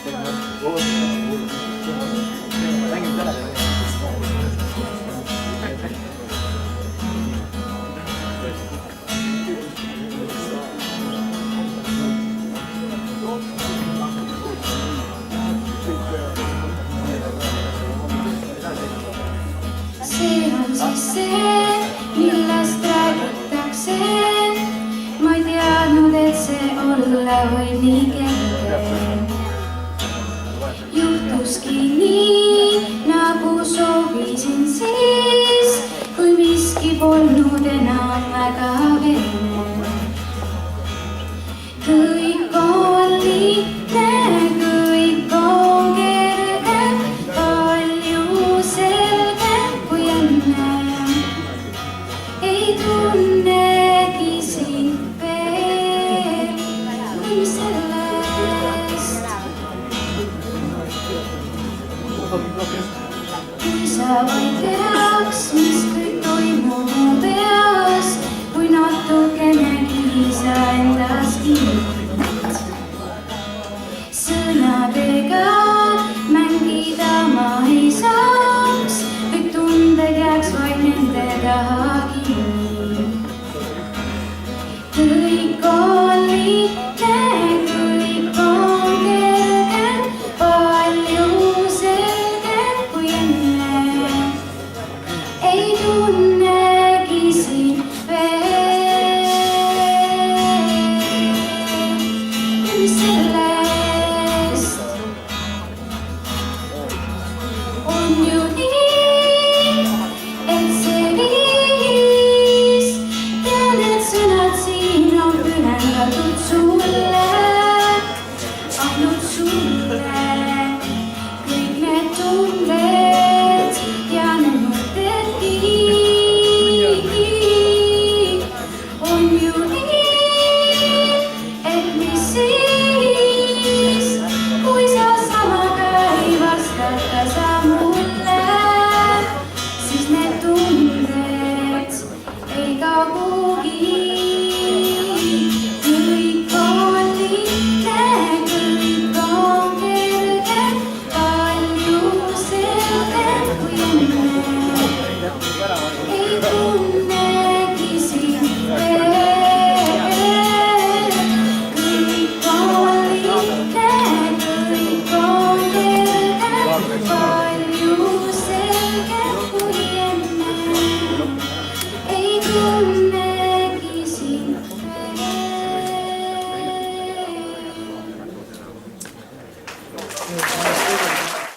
See on siis see, millest räägitakse. Ma ei teadnud, et see olla võib nii kerge. Juhtuski nii, nagu soovisin siis, kui miski polnud enam väga vene. Kõik on lihtne, kõik on kerge, palju selgem kui enne. Ei tunnegi sind veel, mis sellest. Kui sa vaid teaks, mis kõik toimub mu peas, kui natukenegi sa endast kinnitad. Sõnadega mängida ma ei saaks, kõik tunded jääks vaid nende taha kinni. Kõik on lihtne, kõik on kerge, palju selgem kui enne. Ei tunnegi sind veel, mis sellest. On ju nii, et see viis, tean, et sõnad siin on pühendatud sulle, ainult sulle. Kõik need tunded ja need mõttedki on ju nii, et mis siis, kui sa samaga ei vastata sa mulle, siis need tunded ei kao kuhugi. Kõik on lihtne, kõik on kerge, palju selgem kui enne. Ei tunnegi sind veel, kõik on lihtne, kõik on kerge, palju selgem kui enne. Ei tunnegi sind veel.